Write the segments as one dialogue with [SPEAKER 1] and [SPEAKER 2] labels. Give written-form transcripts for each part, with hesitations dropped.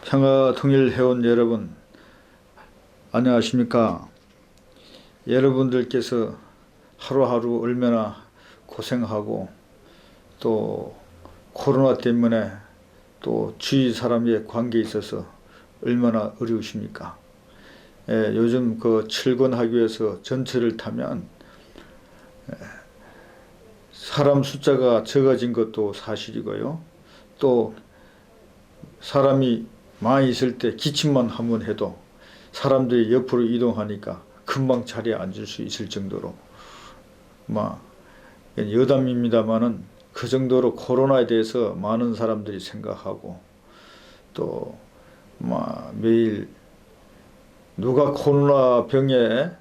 [SPEAKER 1] 평화통일회원 여러분, 안녕하십니까? 여러분들께서 하루하루 얼마나 고생하고 또 코로나 때문에 또 주위 사람의 관계에 있어서 얼마나 어려우십니까? 요즘 그 철권하교에서 전철을 타면 사람 숫자가 적어진 것도 사실이고요. 또 사람이 많이 있을 때 기침만 한번 해도 사람들이 옆으로 이동하니까 금방 자리에 앉을 수 있을 정도로 여담입니다마는 그 정도로 코로나에 대해서 많은 사람들이 생각하고 또 매일 누가 코로나 병을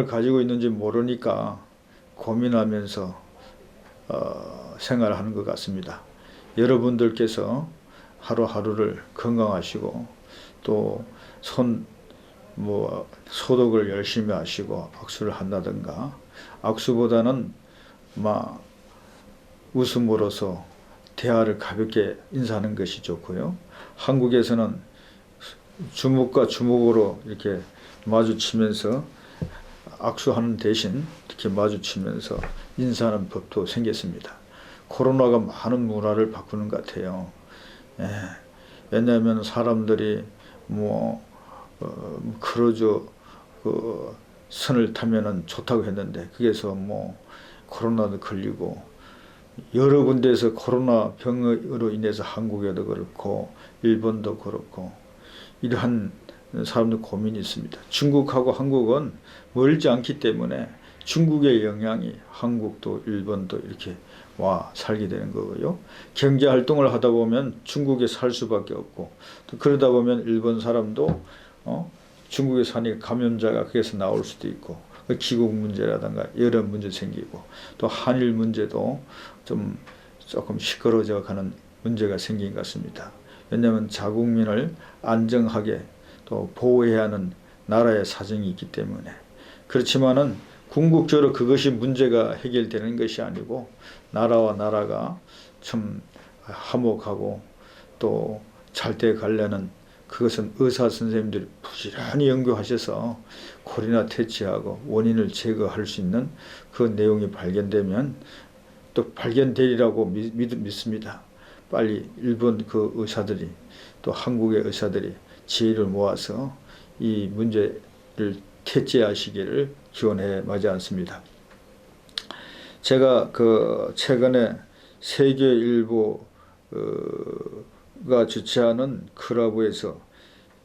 [SPEAKER 1] 가지고 있는지 모르니까 고민하면서 생활하는 것 같습니다. 여러분들께서 하루하루를 건강하시고 또 소독을 열심히 하시고 악수를 한다든가, 악수보다는 웃음으로써 대화를 가볍게 인사하는 것이 좋고요. 한국에서는 주먹과 주먹으로 이렇게 마주치면서 악수하는 대신 이렇게 마주치면서 인사하는 법도 생겼습니다. 코로나가 많은 문화를 바꾸는 것 같아요. 왜냐하면 사람들이 크루즈 선을 타면은 좋다고 했는데 거기서 코로나도 걸리고 여러 군데에서 코로나 병으로 인해서 한국에도 그렇고 일본도 그렇고 이러한 사람들 고민이 있습니다. 중국하고 한국은 멀지 않기 때문에 중국의 영향이 한국도 일본도 이렇게 와 살게 되는 거고요. 경제 활동을 하다 보면 중국에 살 수밖에 없고 또 그러다 보면 일본 사람도 중국에 사니까 감염자가 거기서 나올 수도 있고 기국 문제라든가 여러 문제 생기고 또 한일 문제도 조금 시끄러워져 가는 문제가 생긴 것 같습니다. 왜냐하면 자국민을 안정하게 또 보호해야 하는 나라의 사정이 있기 때문에. 그렇지만은 궁극적으로 그것이 문제가 해결되는 것이 아니고 나라와 나라가 좀 화목하고 또 잘 돼 가려는, 그것은 의사 선생님들이 부지런히 연구하셔서 코로나 퇴치하고 원인을 제거할 수 있는 그 내용이 발견되면 또 발견되리라고 믿습니다. 빨리 일본 그 의사들이 또 한국의 의사들이 지혜를 모아서 이 문제를 퇴치하시기를 기원해 마지 않습니다. 제가 최근에 세계일보가 주최하는 클럽에서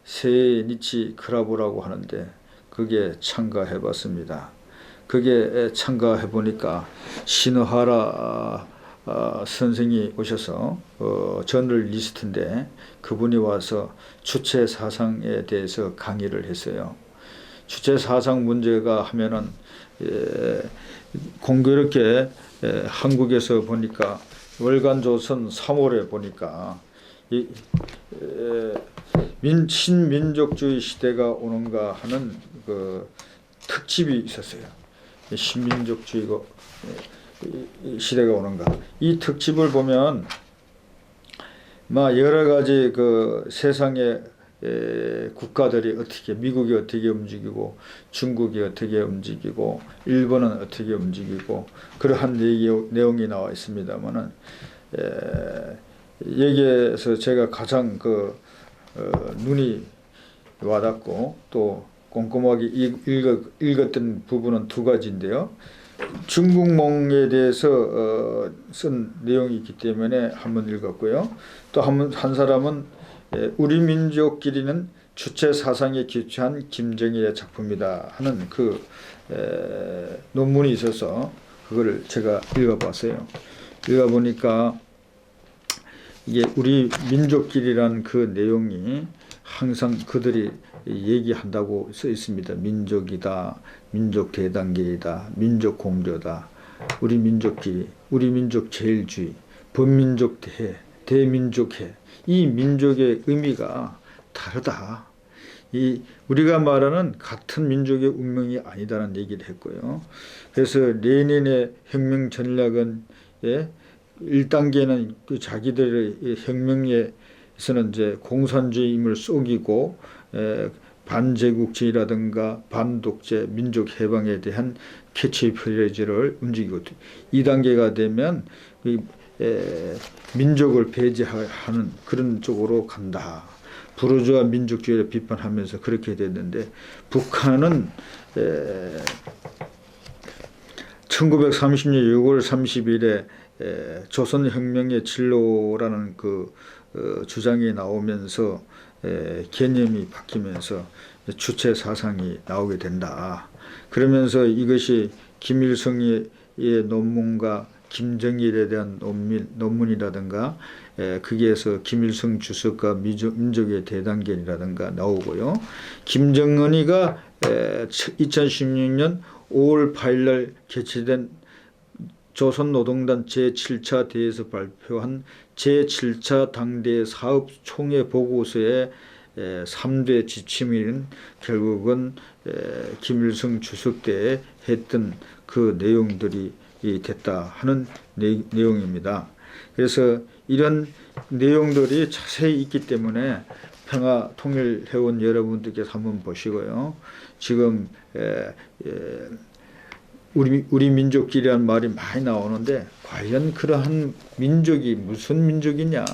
[SPEAKER 1] 세니치 클럽이라고 하는데 그게 참가해 봤습니다. 그게 참가해 보니까 시노하라 선생이 오셔서 저널리스트인데 그분이 와서 주체 사상에 대해서 강의를 했어요. 주체 사상 문제가 하면은 공교롭게 한국에서 보니까 월간조선 3월에 보니까 신민족주의 시대가 오는가 하는 그 특집이 있었어요. 신민족주의 시대가 오는가. 이 특집을 보면 여러 가지 그 세상의 국가들이 어떻게, 미국이 어떻게 움직이고 중국이 어떻게 움직이고 일본은 어떻게 움직이고 그러한 내용이 나와 있습니다만은 여기에서 제가 가장 눈이 와닿고 또 꼼꼼하게 읽었던 부분은 두 가지인데요. 중국몽에 대해서 쓴 내용이 있기 때문에 한번 읽었고요. 또 한 사람은 우리 민족끼리는 주체 사상에 기초한 김정일의 작품이다 하는 논문이 있어서 그거를 제가 읽어봤어요. 읽어보니까 이게 우리 민족끼리라는 그 내용이 항상 그들이 얘기한다고 써 있습니다. 민족이다, 민족 대단계이다, 민족 공조다, 우리 민족끼리, 우리 민족 제일주의, 범민족 대해, 대민족해. 이 민족의 의미가 다르다. 우리가 말하는 같은 민족의 운명이 아니다라는 얘기를 했고요. 그래서 레닌의 혁명 전략은 1단계는 자기들의 혁명의 에서는 이제 공산주의임을 속이고 반제국주의라든가 반독재, 민족 해방에 대한 캐치프레이즈를 움직이고 2단계가 되면 민족을 배제하는 그런 쪽으로 간다. 부르주아 민족주의를 비판하면서 그렇게 됐는데 북한은 1930년 6월 30일에 조선혁명의 진로라는 그 주장이 나오면서 개념이 바뀌면서 주체 사상이 나오게 된다. 그러면서 이것이 김일성의 논문과 김정일에 대한 논문이라든가 거기에서 김일성 주석과 민족의 대단견이라든가 나오고요. 김정은이가 2016년 5월 8일 개최된 조선노동당 제7차 대회에서 발표한 제7차 당대 사업총회 보고서의 3대 지침인 결국은 김일성 주석 때 했던 그 내용들이 됐다 하는 내용입니다. 그래서 이런 내용들이 자세히 있기 때문에 평화통일해온 여러분들께서 한번 보시고요. 지금 우리 민족끼리란 말이 많이 나오는데 과연 그러한 민족이 무슨 민족이냐,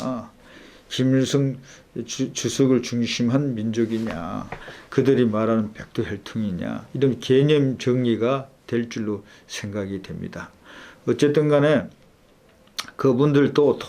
[SPEAKER 1] 김일성 주석을 중심한 민족이냐, 그들이 말하는 백두혈통이냐, 이런 개념 정리가 될 줄로 생각이 됩니다. 어쨌든 간에 그분들도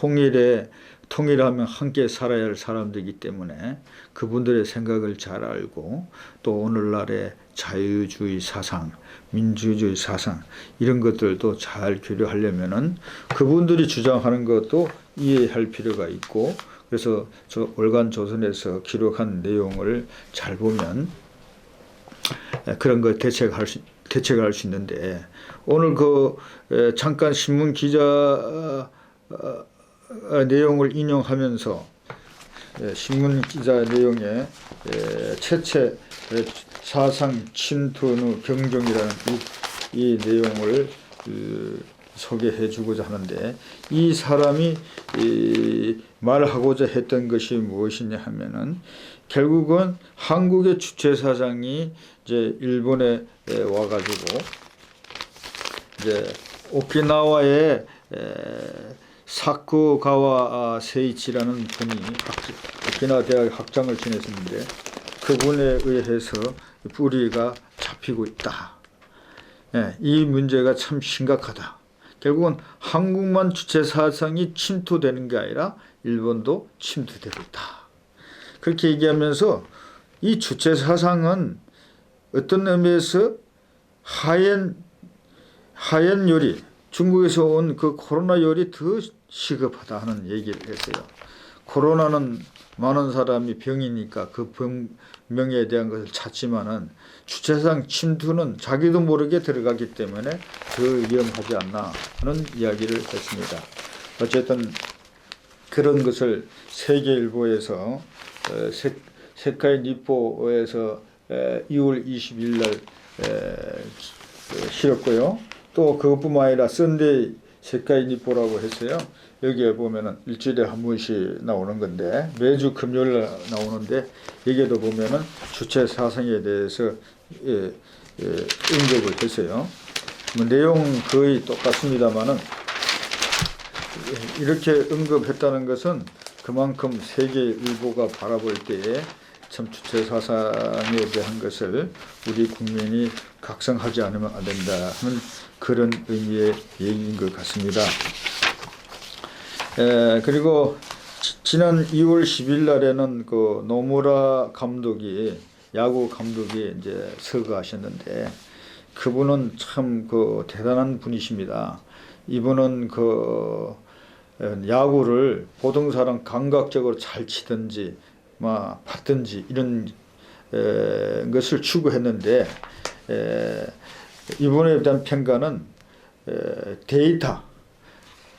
[SPEAKER 1] 통일하면 함께 살아야 할 사람들이기 때문에 그분들의 생각을 잘 알고 또 오늘날의 자유주의 사상, 민주주의 사상 이런 것들도 잘 교류하려면은 그분들이 주장하는 것도 이해할 필요가 있고, 그래서 저 월간조선에서 기록한 내용을 잘 보면 그런 거 대책할 수 있는데, 오늘 잠깐 신문 기자 내용을 인용하면서 신문 기자 내용에 최체 사상 침투의 경종이라는 이 내용을 소개해 주고자 하는데, 이 사람이 말하고자 했던 것이 무엇이냐 하면은 결국은 한국의 주체 사상이 이제 일본에 와가지고 이제 오키나와의 사쿠가와 세이치라는 분이 오키나와 대학 학장을 지냈었는데 그분에 의해서 뿌리가 잡히고 있다. 이 문제가 참 심각하다. 결국은 한국만 주체 사상이 침투되는 게 아니라 일본도 침투되고 있다. 그렇게 얘기하면서 이 주체 사상은 어떤 의미에서 하얀 요리, 중국에서 온 그 코로나 요리 더 시급하다 하는 얘기를 했어요. 코로나는 많은 사람이 병이니까 그 병명에 대한 것을 찾지만은 주체사상 침투는 자기도 모르게 들어가기 때문에 더 위험하지 않나 하는 이야기를 했습니다. 어쨌든 그런 것을 세계일보에서 세카이 니포에서 2월 20일 날 실었고요. 또 그것뿐만 아니라 썬데이 세카이 니포라고 했어요. 여기에 보면은 일주일에 한 번씩 나오는 건데 매주 금요일 날 나오는데 여기에도 보면은 주체 사상에 대해서 언급을 했어요. 뭐 내용 거의 똑같습니다만은 이렇게 언급했다는 것은 그만큼 세계일보가 바라볼 때에 참 주체 사상에 대한 것을 우리 국민이 각성하지 않으면 안 된다 하는 그런 의미의 얘기인 것 같습니다. 그리고 지난 2월 10일 날에는 그 노무라 감독이, 야구 감독이 이제 서거하셨는데 그분은 참 그 대단한 분이십니다. 이분은 그 야구를 보통 사람 감각적으로 잘 치든지 받든지 이런 것을 추구했는데 이분에 대한 평가는 데이터,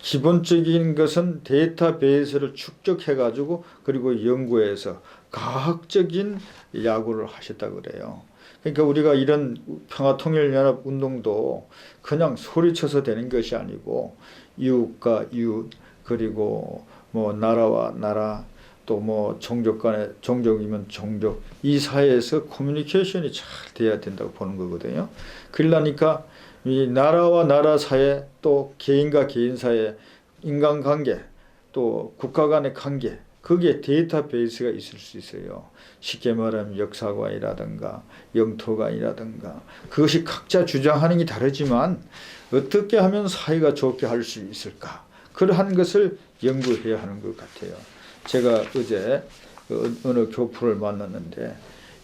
[SPEAKER 1] 기본적인 것은 데이터베이스를 축적해 가지고 그리고 연구해서 과학적인 야구를 하셨다고 그래요. 그러니까 우리가 이런 평화통일연합 운동도 그냥 소리쳐서 되는 것이 아니고 이웃과 이웃, 그리고 뭐 나라와 나라, 또 뭐 종족 간에 종족이면 종족 이 사회에서 커뮤니케이션이 잘 돼야 된다고 보는 거거든요. 그러니까 이 나라와 나라 사이에 또 개인과 개인 사이에 인간관계 또 국가 간의 관계 거기에 데이터베이스가 있을 수 있어요. 쉽게 말하면 역사관이라든가 영토관이라든가 그것이 각자 주장하는 게 다르지만 어떻게 하면 사회가 좋게 할 수 있을까 그러한 것을 연구해야 하는 것 같아요. 제가 어제 어느 교포를 만났는데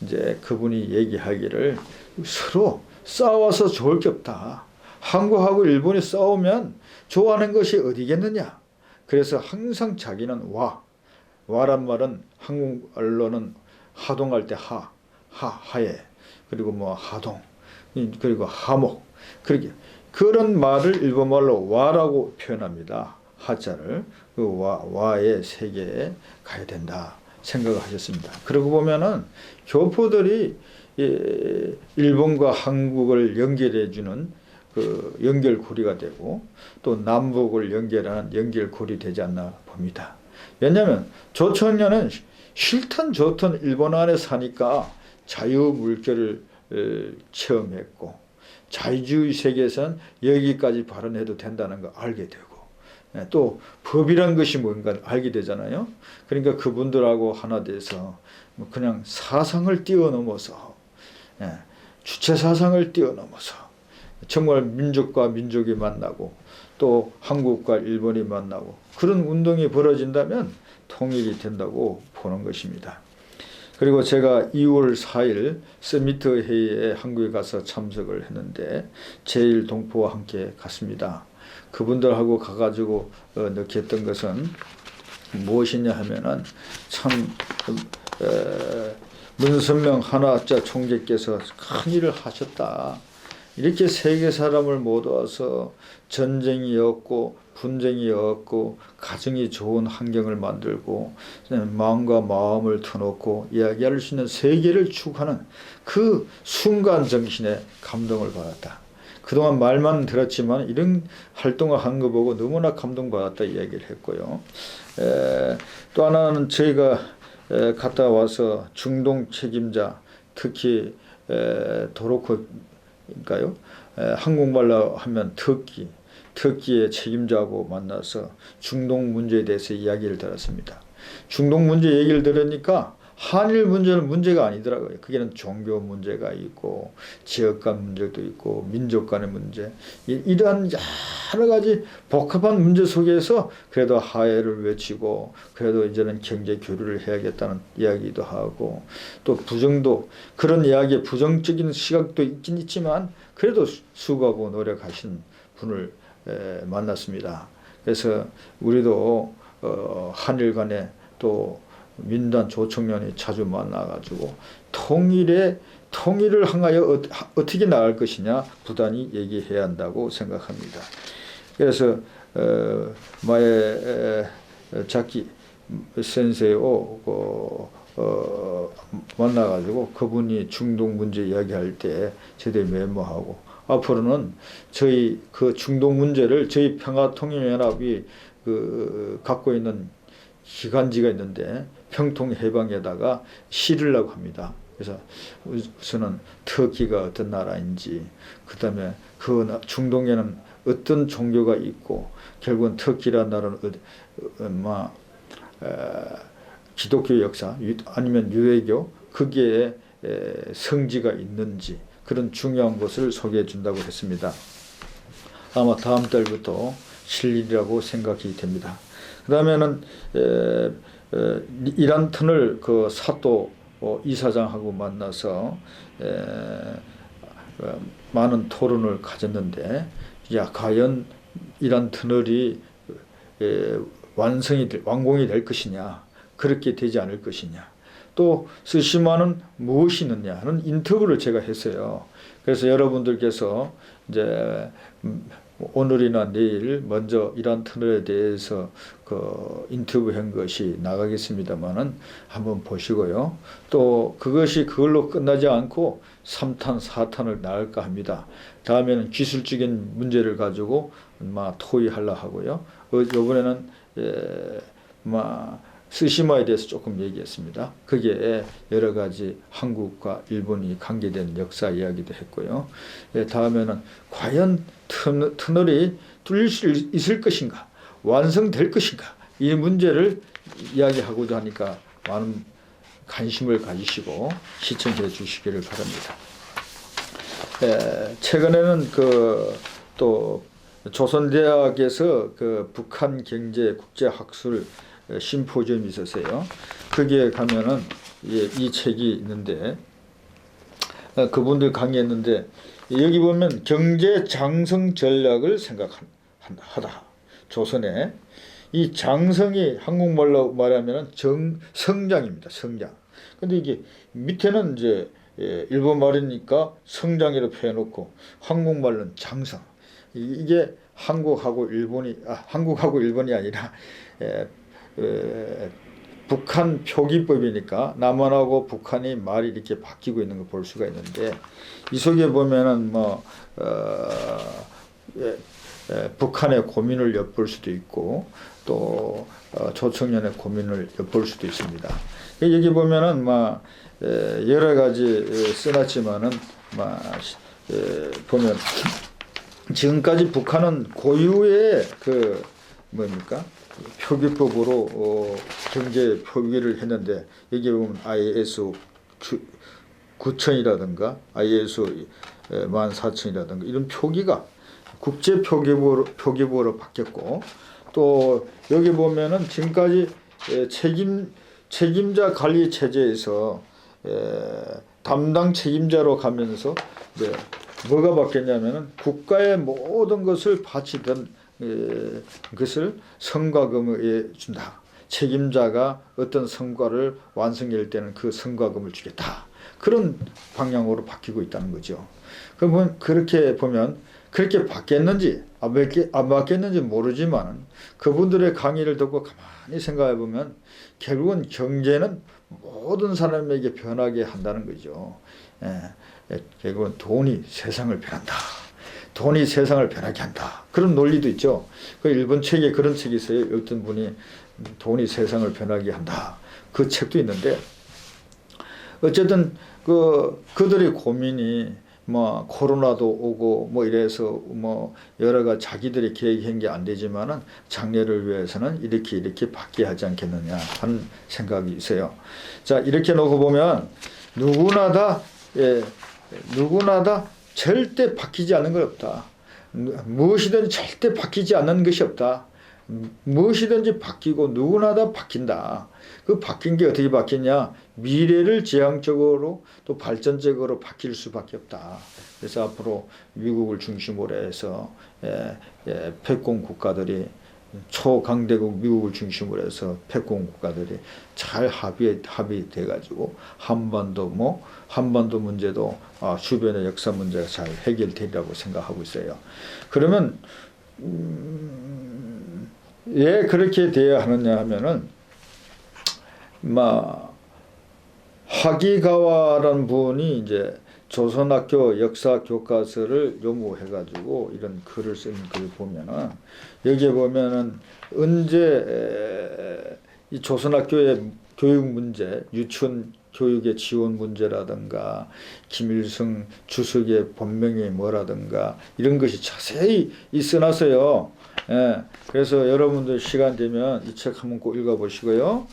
[SPEAKER 1] 이제 그분이 얘기하기를 서로 싸워서 좋을 게 없다. 한국하고 일본이 싸우면 좋아하는 것이 어디겠느냐. 그래서 항상 자기는 와란 말은 한국 언론은 하동할 때 하에 그리고 뭐 하동 그리고 하목 그렇게 그런 말을 일본말로 와라고 표현합니다. 하자를 그 와의 세계에 가야 된다 생각을 하셨습니다. 그러고 보면은 교포들이 일본과 한국을 연결해주는 그 연결고리가 되고 또 남북을 연결하는 연결고리 되지 않나 봅니다. 왜냐하면 조선인은 싫든 좋든 일본 안에 사니까 자유물결을 체험했고 자유주의 세계에서는 여기까지 발언해도 된다는 걸 알게 되고 또 법이란 것이 뭔가를 알게 되잖아요. 그러니까 그분들하고 하나 돼서 그냥 사상을 뛰어넘어서 주체사상을 뛰어넘어서 정말 민족과 민족이 만나고 또 한국과 일본이 만나고 그런 운동이 벌어진다면 통일이 된다고 보는 것입니다. 그리고 제가 2월 4일 서미트 회의에 한국에 가서 참석을 했는데 제1동포와 함께 갔습니다. 그분들하고 가가지고 느꼈던 것은 무엇이냐 하면은 참 문선명 한화자 총재께서 큰 일을 하셨다. 이렇게 세계 사람을 모아서 전쟁이 없고 분쟁이 없고 가정이 좋은 환경을 만들고 마음과 마음을 터놓고 이야기할 수 있는 세계를 추구하는 그 순간 정신에 감동을 받았다. 그동안 말만 들었지만 이런 활동을 한 거 보고 너무나 감동받았다 이야기를 했고요. 또 하나는 저희가 갔다 와서 중동 책임자 특히 도로코인가요? 한국말로 하면 터키의 책임자하고 만나서 중동 문제에 대해서 이야기를 들었습니다. 중동 문제 얘기를 들으니까 한일 문제는 문제가 아니더라고요. 그게는 종교 문제가 있고 지역 간 문제도 있고 민족 간의 문제 이러한 여러 가지 복합한 문제 속에서 그래도 화해를 외치고 그래도 이제는 경제 교류를 해야겠다는 이야기도 하고 또 부정도 그런 이야기에 부정적인 시각도 있긴 있지만 그래도 수고하고 노력하신 분을 만났습니다. 그래서 우리도 한일 간에 또 민단 조청년이 자주 만나가지고 통일을 향하여 어떻게 나갈 것이냐 부단히 얘기해야 한다고 생각합니다. 그래서 마에 자키 센세이を 만나가지고 그분이 중동 문제 이야기할 때 제대로 메모하고 앞으로는 저희 그 중동 문제를 저희 평화통일연합이 갖고 있는 기관지가 있는데 평통해방에다가 실으려고 합니다. 그래서 우선은 터키가 어떤 나라인지 그 다음에 그 중동에는 어떤 종교가 있고 결국은 터키라는 나라는 기독교 역사 아니면 유대교 거기에 성지가 있는지 그런 중요한 것을 소개해 준다고 했습니다. 아마 다음 달부터 실일이라고 생각이 됩니다. 그 다음에는 이란 터널 그 사또 이사장하고 만나서 많은 토론을 가졌는데 과연 이란 터널이 완공이 될 것이냐 그렇게 되지 않을 것이냐 또 스시마는 무엇이 있느냐 하는 인터뷰를 제가 했어요. 그래서 여러분들께서 이제 오늘이나 내일 먼저 이란 터널에 대해서 그 인터뷰한 것이 나가겠습니다만은 한번 보시고요. 또 그것이 그걸로 끝나지 않고 3탄, 4탄을 나갈까 합니다. 다음에는 기술적인 문제를 가지고 토의하려 하고요. 이번에는 스시마에 대해서 조금 얘기했습니다. 그게 여러 가지 한국과 일본이 관계된 역사 이야기도 했고요. 다음에는 과연 터널이 뚫릴 수 있을 것인가, 완성될 것인가, 이 문제를 이야기하고자 하니까 많은 관심을 가지시고 시청해 주시기를 바랍니다. 최근에는 또 조선대학에서 북한 경제 국제학술 심포지엄이 있었어요. 거기에 가면은 이 책이 있는데 그분들 강의했는데 여기 보면 경제 장성 전략을 생각하다. 조선에 이 장성이 한국말로 말하면 성장입니다. 성장. 근데 이게 밑에는 이제 일본 말이니까 성장이라고 표현해놓고 한국말로는 장성. 이게 한국하고 일본이 아니라 북한 표기법이니까 남한하고 북한이 말이 이렇게 바뀌고 있는 걸 볼 수가 있는데 이 속에 보면은 북한의 고민을 엿볼 수도 있고 또 조청년의 고민을 엿볼 수도 있습니다. 여기 보면은 여러 가지 써놨지만은 보면 지금까지 북한은 고유의 표기법으로 경제 표기를 했는데 여기 보면 ISO 9000이라든가 ISO 14000이라든가 이런 표기가 국제 표기법으로 바뀌었고 또 여기 보면은 지금까지 책임자 관리 체제에서 담당 책임자로 가면서 뭐가 바뀌었냐면은 국가의 모든 것을 바치던 것을 성과금에 준다. 책임자가 어떤 성과를 완성할 때는 그 성과금을 주겠다. 그런 방향으로 바뀌고 있다는 거죠. 그러면 그렇게 보면 그렇게 바뀌었는지 안 바뀌었는지 모르지만 그분들의 강의를 듣고 가만히 생각해 보면 결국은 경제는 모든 사람에게 변하게 한다는 거죠. 결국은 돈이 세상을 변한다. 돈이 세상을 변하게 한다. 그런 논리도 있죠. 그 일본 책에 그런 책이 있어요. 어떤 분이 돈이 세상을 변하게 한다. 그 책도 있는데 어쨌든 그들의 고민이 코로나도 오고 이래서 여러 가지 자기들이 계획한 게 안 되지만은 장래를 위해서는 이렇게 바뀌어야 하지 않겠느냐 하는 생각이 있어요. 자, 이렇게 놓고 보면 누구나 다 절대 바뀌지 않는 것 없다. 무엇이든지 절대 바뀌지 않는 것이 없다. 무엇이든지 바뀌고 누구나 다 바뀐다. 그 바뀐 게 어떻게 바뀌냐? 미래를 지향적으로 또 발전적으로 바뀔 수밖에 없다. 그래서 앞으로 미국을 중심으로 해서 패권 국가들이 초강대국 미국을 중심으로 해서 패권 국가들이 잘 합의돼 가지고 한반도 문제도 주변의 역사 문제가 잘 해결되리라고 생각하고 있어요. 그러면 왜 그렇게 돼야 하느냐 하면은 하기가와라는 분이 이제 조선학교 역사 교과서를 연구해가지고 이런 글을 쓴 글 보면은 여기에 보면은 언제 이 조선학교의 교육 문제, 유치원 교육의 지원 문제라든가 김일성 주석의 본명이 뭐라든가 이런 것이 자세히 써놨어요. 그래서 여러분들 시간 되면 이 책 한번 꼭 읽어보시고요.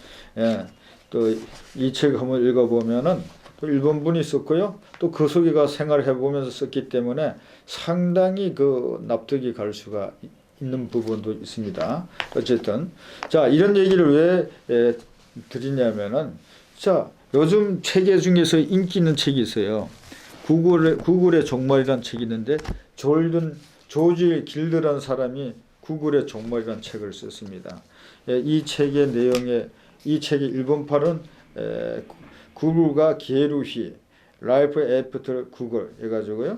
[SPEAKER 1] 또 이 책 한번 읽어보면은 또 일본 분이 썼고요. 또 그 속에가 생활해 보면서 썼기 때문에 상당히 납득이 갈 수가 있는 부분도 있습니다. 어쨌든 자, 이런 얘기를 왜 드리냐면은 자, 요즘 책의 중에서 인기 있는 책이 있어요. 구글의 종말이라는 책이 있는데 조지 길드라는 사람이 구글의 종말이라는 책을 썼습니다. 이 책의 일본판은 구글과 게루히 라이프 애프터 구글 해가지고요.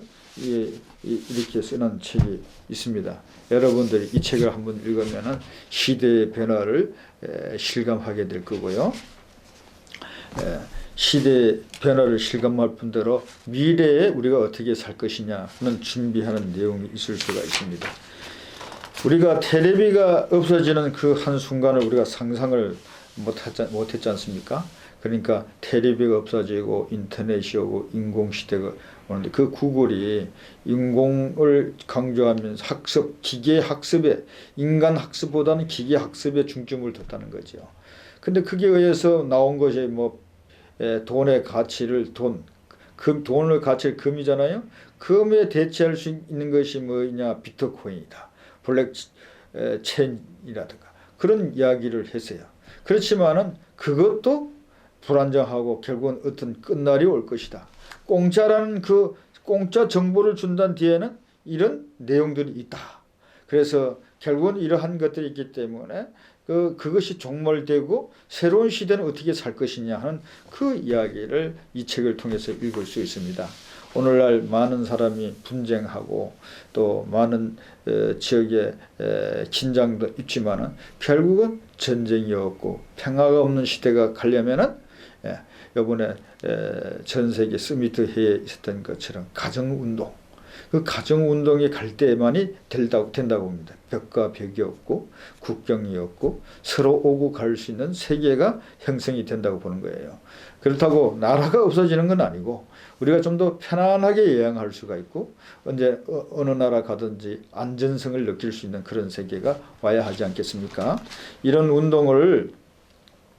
[SPEAKER 1] 이렇게 쓰는 책이 있습니다. 여러분들이 이 책을 한번 읽으면 시대의 변화를 실감하게 될 거고요. 시대의 변화를 실감할 뿐더러 미래에 우리가 어떻게 살 것이냐는 준비하는 내용이 있을 수가 있습니다. 우리가 텔레비가 없어지는 그 한순간을 우리가 상상을 못했지 않습니까? 그러니까 텔레비가 없어지고 인터넷이 오고 인공시대가 오는데 그 구글이 인공을 강조하면서 기계 학습에, 인간 학습보다는 기계 학습에 중점을 뒀다는 거죠. 근데 그게 의해서 나온 것이 돈의 가치를 돈의 가치를 금이잖아요. 금에 대체할 수 있는 것이 뭐냐? 비트코인이다. 블랙체인이라든가 그런 이야기를 했어요. 그렇지만은 그것도 불안정하고 결국은 어떤 끝날이 올 것이다. 공짜라는 그 공짜 정보를 준다는 뒤에는 이런 내용들이 있다. 그래서 결국은 이러한 것들이 있기 때문에 그것이 종말되고 새로운 시대는 어떻게 살 것이냐 하는 그 이야기를 이 책을 통해서 읽을 수 있습니다. 오늘날 많은 사람이 분쟁하고 또 많은 지역에 긴장도 있지만은 결국은 전쟁이 없고 평화가 없는 시대가 가려면은 이번에 전 세계 서미트 회의에 있었던 것처럼 가정운동, 그 가정운동이 갈 때만이 된다고 봅니다. 벽과 벽이 없고 국경이 없고 서로 오고 갈 수 있는 세계가 형성이 된다고 보는 거예요. 그렇다고 나라가 없어지는 건 아니고 우리가 좀 더 편안하게 여행할 수가 있고 언제 어느 나라 가든지 안전성을 느낄 수 있는 그런 세계가 와야 하지 않겠습니까? 이런 운동을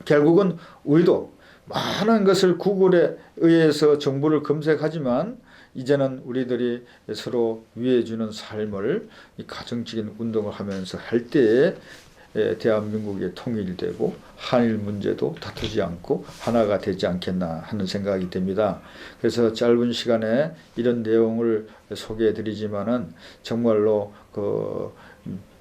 [SPEAKER 1] 결국은 우리도 많은 것을 구글에 의해서 정보를 검색하지만 이제는 우리들이 서로 위해주는 삶을 가정적인 운동을 하면서 할 때에 대한민국이 통일되고 한일 문제도 다투지 않고 하나가 되지 않겠나 하는 생각이 듭니다. 그래서 짧은 시간에 이런 내용을 소개해 드리지만은 정말로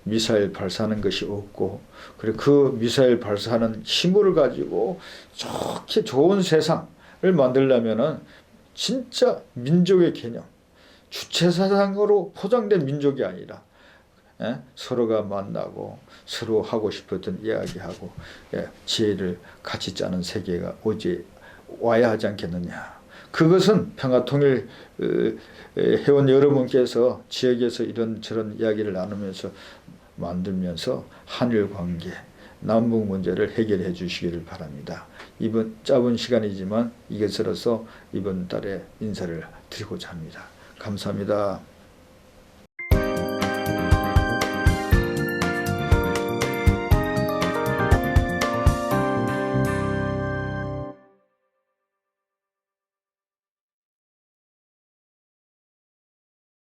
[SPEAKER 1] 미사일 발사하는 것이 없고 그리고 그 미사일 발사하는 힘을 가지고 좋게 좋은 세상을 만들려면은 진짜 민족의 개념, 주체사상으로 포장된 민족이 아니라 서로가 만나고 서로 하고 싶었던 이야기하고 지혜를 같이 짜는 세계가 와야 하지 않겠느냐. 그것은 평화통일 회원 여러분께서 지역에서 이런저런 이야기를 나누면서 만들면서 한일 관계, 남북 문제를 해결해 주시기를 바랍니다. 이번 짧은 시간이지만 이것으로서 이번 달에 인사를 드리고자 합니다. 감사합니다.